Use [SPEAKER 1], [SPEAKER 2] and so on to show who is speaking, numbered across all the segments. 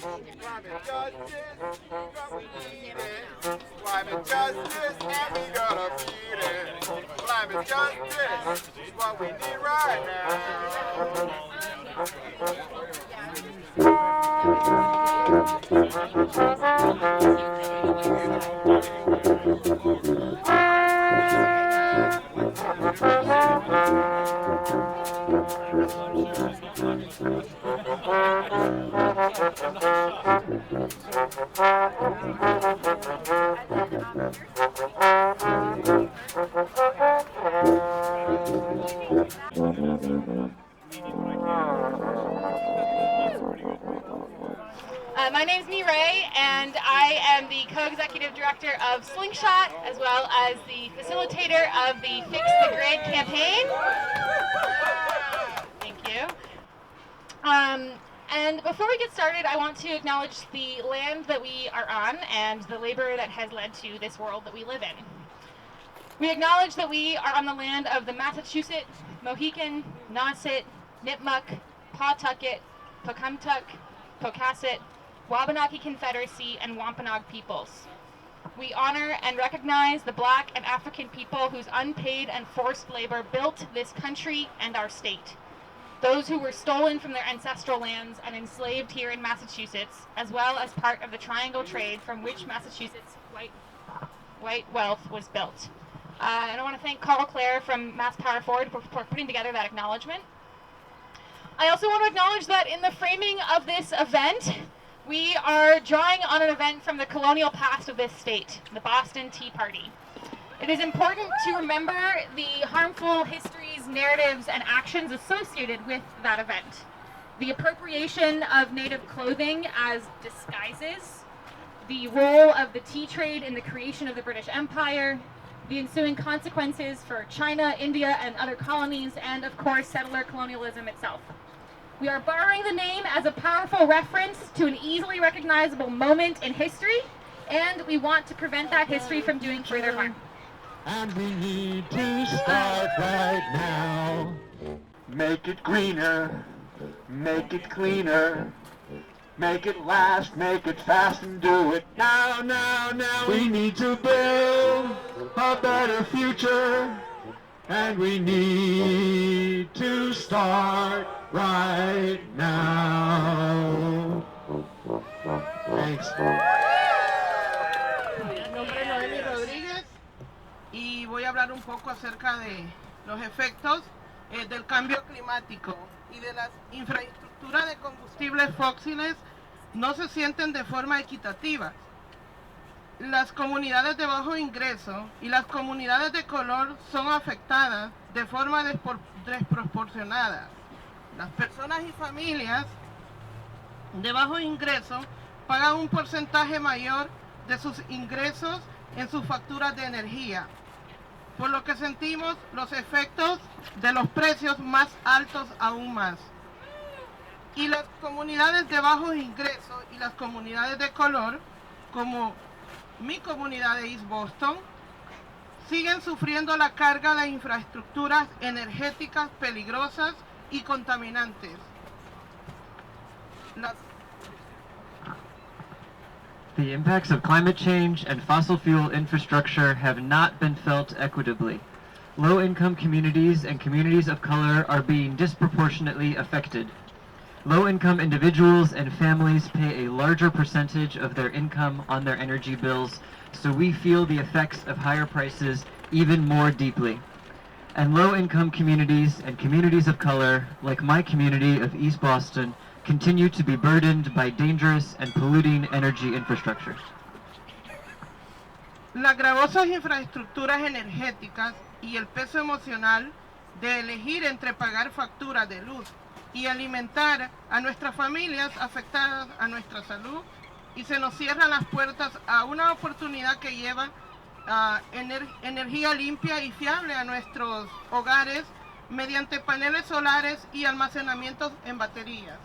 [SPEAKER 1] Climate justice, but we need it. Climate justice, and we gotta beat it. Climate justice is what we need right now.
[SPEAKER 2] My name's Mireille, and I am the co-executive director of Slingshot, as well as the facilitator of the Fix the Grid campaign. Thank you. And before we get started, I want to acknowledge the land that we are on and the labor that has led to this world that we live in. We acknowledge that we are on the land of the Massachusetts, Mohican, Nauset, Nipmuc, Pawtucket, Pocumtuck, Pocasset, Wabanaki Confederacy, and Wampanoag peoples. We honor and recognize the Black and African people whose unpaid and forced labor built this country and our state. Those who were stolen from their ancestral lands and enslaved here in Massachusetts, as well as part of the triangle trade from which Massachusetts' white wealth was built. And I want to thank Carl Clare from Mass Power Forward for putting together that acknowledgement. I also want to acknowledge that in the framing of this event, we are drawing on an event from the colonial past of this state, the Boston Tea Party. It is important to remember the harmful histories, narratives, and actions associated with that event. The appropriation of native clothing as disguises, the role of the tea trade in the creation of the British Empire, the ensuing consequences for China, India, and other colonies, and of course, settler colonialism itself. We are borrowing the name as a powerful reference to an easily recognizable moment in history, and we want to prevent that history from doing further harm.
[SPEAKER 1] And we need to start right now. Make it greener, make it cleaner, make it last, make it fast, and do it now, now, now. We need to build a better future, and we need to start right now. Thanks.
[SPEAKER 3] Y voy a hablar un poco acerca de los efectos del cambio climático y de las infraestructuras de combustibles fósiles no se sienten de forma equitativa. Las comunidades de bajo ingreso y las comunidades de color son afectadas de forma desproporcionada. Las personas y familias de bajo ingreso pagan un porcentaje mayor de sus ingresos en sus facturas de energía, por lo que sentimos los efectos de los precios más altos aún más. Y las comunidades de bajos ingresos y las comunidades de color, como mi comunidad de East Boston, siguen sufriendo la carga de infraestructuras energéticas peligrosas y contaminantes.
[SPEAKER 4] The impacts of climate change and fossil fuel infrastructure have not been felt equitably. Low-income communities and communities of color are being disproportionately affected. Low-income individuals and families pay a larger percentage of their income on their energy bills, so we feel the effects of higher prices even more deeply. And low-income communities and communities of color, like my community of East Boston, continue to be burdened by dangerous and polluting energy infrastructure.
[SPEAKER 3] Las gravosas infraestructuras energéticas y el peso emocional de elegir entre pagar facturas de luz y alimentar a nuestras familias afectadas a nuestra salud, y se nos cierran las puertas a una oportunidad que lleva energía limpia y fiable a nuestros hogares mediante paneles solares y almacenamientos en baterías.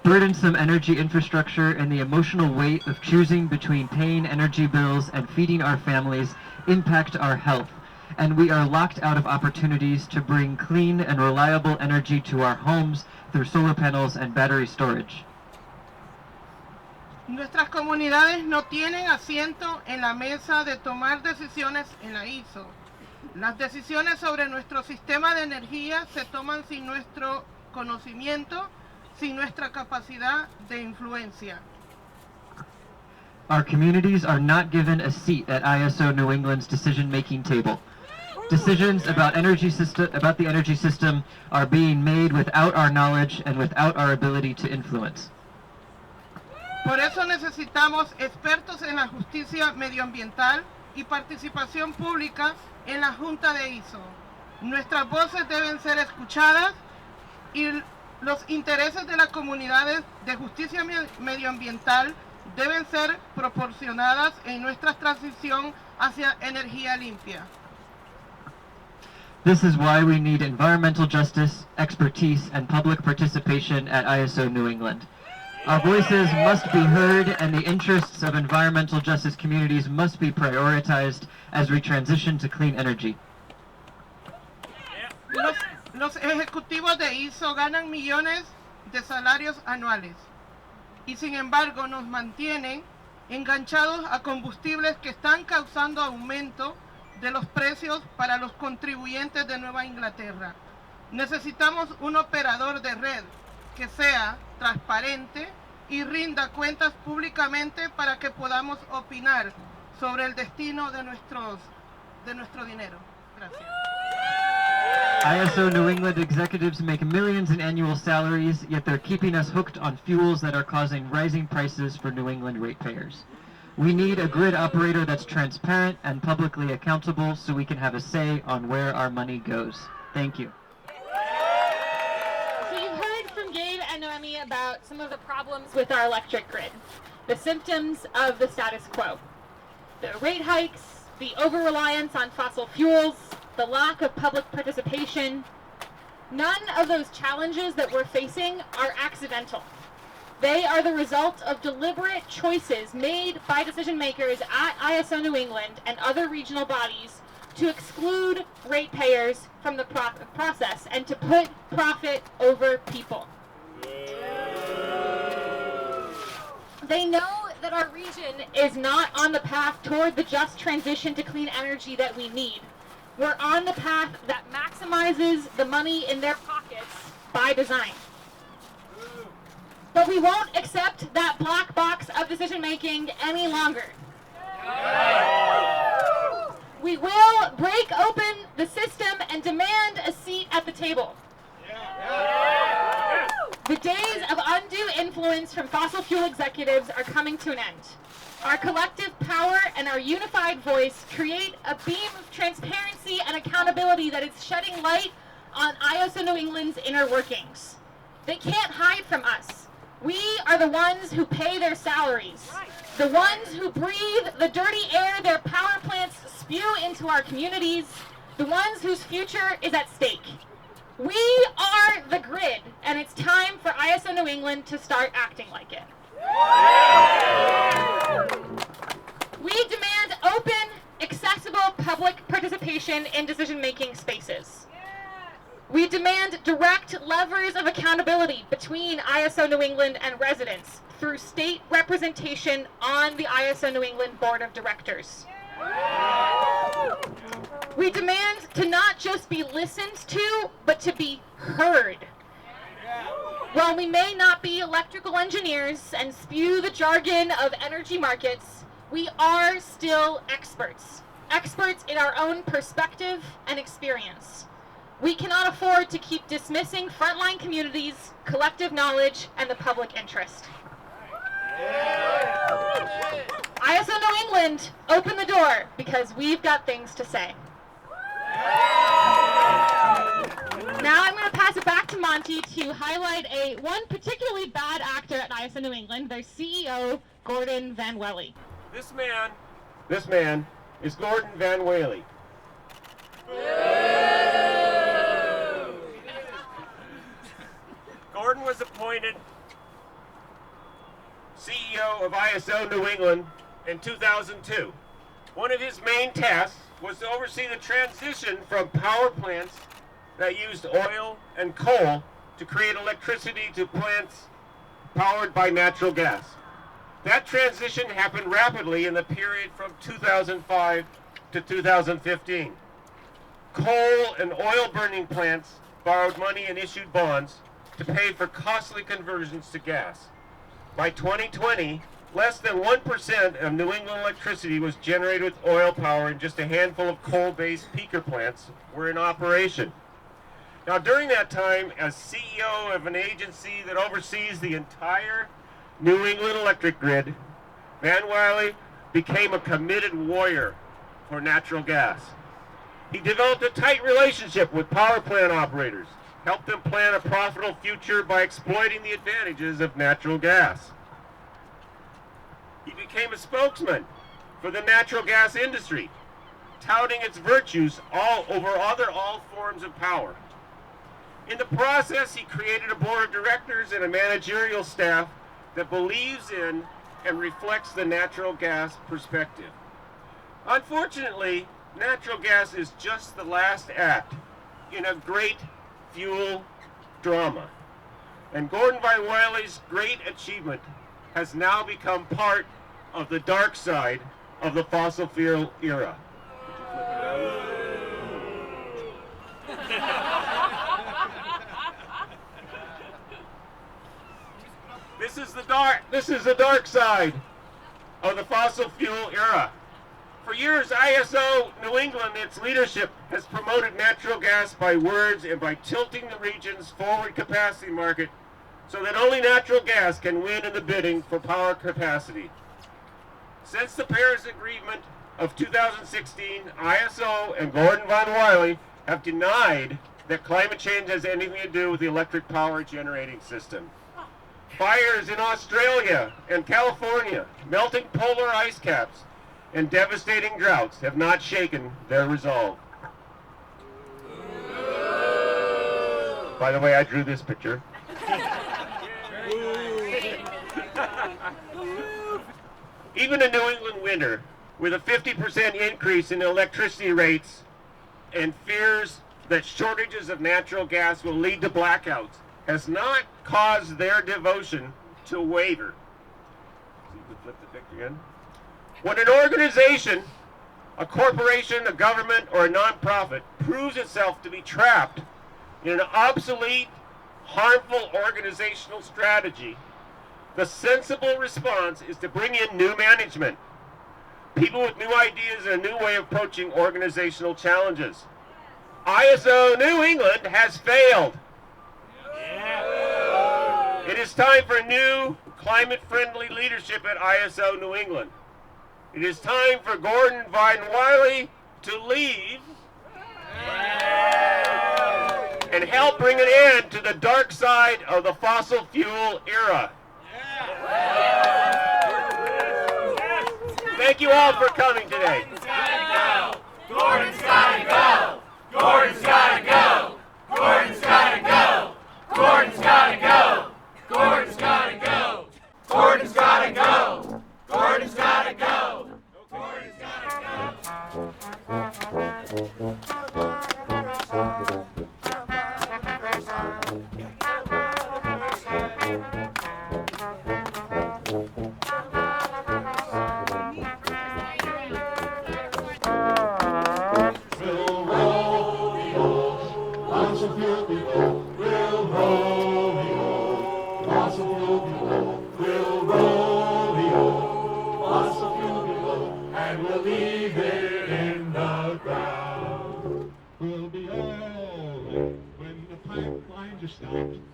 [SPEAKER 4] Burdensome energy infrastructure and the emotional weight of choosing between paying energy bills and feeding our families impact our health, and we are locked out of opportunities to bring clean and reliable energy to our homes through solar panels and battery storage.
[SPEAKER 3] Nuestras comunidades no tienen asiento en la mesa de tomar decisiones en la ISO. Las decisiones sobre nuestro sistema de energía se toman sin nuestro conocimiento, sin nuestra capacidad de influencia.
[SPEAKER 4] Our communities are not given a seat at ISO New England's decision-making table. Decisions about the energy system are being made without our knowledge and without our ability to influence.
[SPEAKER 3] Por eso necesitamos expertos en la justicia medioambiental y participación pública en la Junta de ISO. Nuestras voces deben ser escuchadas y los intereses de las comunidades de justicia medioambiental deben ser proporcionadas en nuestra transición hacia energía limpia.
[SPEAKER 4] This is why we need environmental justice, expertise, and public participation at ISO New England. Our voices must be heard, and the interests of environmental justice communities must be prioritized as we transition to clean energy.
[SPEAKER 3] Los ejecutivos de ISO ganan millones de salarios anuales y sin embargo nos mantienen enganchados a combustibles que están causando aumento de los precios para los contribuyentes de Nueva Inglaterra. Necesitamos un operador de red que sea transparente y rinda cuentas públicamente para que podamos opinar sobre el destino de nuestro dinero. Gracias.
[SPEAKER 4] ISO New England executives make millions in annual salaries, yet they're keeping us hooked on fuels that are causing rising prices for New England ratepayers. We need a grid operator that's transparent and publicly accountable so we can have a say on where our money goes. Thank you.
[SPEAKER 2] So you've heard from Gabe and Noemi about some of the problems with our electric grid, the symptoms of the status quo, the rate hikes, the over-reliance on fossil fuels, the lack of public participation. None of those challenges that we're facing are accidental. They are the result of deliberate choices made by decision makers at ISO New England and other regional bodies to exclude ratepayers from the process and to put profit over people. They know that our region is not on the path toward the just transition to clean energy that we need. We're on the path that maximizes the money in their pockets by design. But we won't accept that black box of decision making any longer. We will break open the system and demand a seat at the table. The days of undue influence from fossil fuel executives are coming to an end. Our collective power and our unified voice create a beam of transparency and accountability that is shedding light on ISO New England's inner workings. They can't hide from us. We are the ones who pay their salaries, the ones who breathe the dirty air their power plants spew into our communities, the ones whose future is at stake. We are the grid, and it's time for ISO New England to start acting like it. We demand open, accessible public participation in decision-making spaces. We demand direct levers of accountability between ISO New England and residents through state representation on the ISO New England Board of Directors. We demand to not just be listened to, but to be heard. While we may not be electrical engineers and spew the jargon of energy markets, we are still experts. Experts in our own perspective and experience. We cannot afford to keep dismissing frontline communities, collective knowledge, and the public interest. ISO New England, open the door, because we've got things to say. Now I'm going to pass it back to Monty to highlight one particularly bad actor at ISO New England, their CEO, Gordon Van Wely.
[SPEAKER 5] This man is Gordon Van Wely. Gordon was appointed CEO of ISO New England in 2002. One of his main tasks was to oversee the transition from power plants that used oil and coal to create electricity to plants powered by natural gas. That transition happened rapidly in the period from 2005 to 2015. Coal and oil burning plants borrowed money and issued bonds to pay for costly conversions to gas. By 2020, less than 1% of New England electricity was generated with oil power, and just a handful of coal-based peaker plants were in operation. Now, during that time, as CEO of an agency that oversees the entire New England electric grid, Van Wiley became a committed warrior for natural gas. He developed a tight relationship with power plant operators, helped them plan a profitable future by exploiting the advantages of natural gas. He became a spokesman for the natural gas industry, touting its virtues over all forms of power. In the process, he created a board of directors and a managerial staff that believes in and reflects the natural gas perspective. Unfortunately, natural gas is just the last act in a great fuel drama. And Gordon Van Wiley's great achievement has now become part of the dark side of the fossil fuel era. This is the dark side of the fossil fuel era. For years, ISO New England, its leadership, has promoted natural gas by words and by tilting the region's forward capacity market so that only natural gas can win in the bidding for power capacity. Since the Paris Agreement of 2016, ISO and Gordon Van Wiley have denied that climate change has anything to do with the electric power generating system. Fires in Australia and California, melting polar ice caps, and devastating droughts have not shaken their resolve. By the way, I drew this picture. Even a New England winter with a 50% increase in electricity rates and fears that shortages of natural gas will lead to blackouts has not caused their devotion to waver. See if we flip the picture again. When an organization, a corporation, a government, or a nonprofit proves itself to be trapped in an obsolete, harmful organizational strategy, the sensible response is to bring in new management, people with new ideas and a new way of approaching organizational challenges. ISO New England has failed. It is time for new, climate-friendly leadership at ISO New England. It is time for Gordon Van Wiley to leave and help bring an end to the dark side of the fossil fuel era. Thank you all for coming today.
[SPEAKER 1] Gordon's gotta go! Gordon's gotta go! Gordon's gotta go! Gordon's gotta go! Gordon's gotta go! Gordon's gotta go! Gordon's gotta go! Gordon's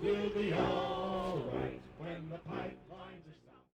[SPEAKER 1] We'll be all right when the pipeline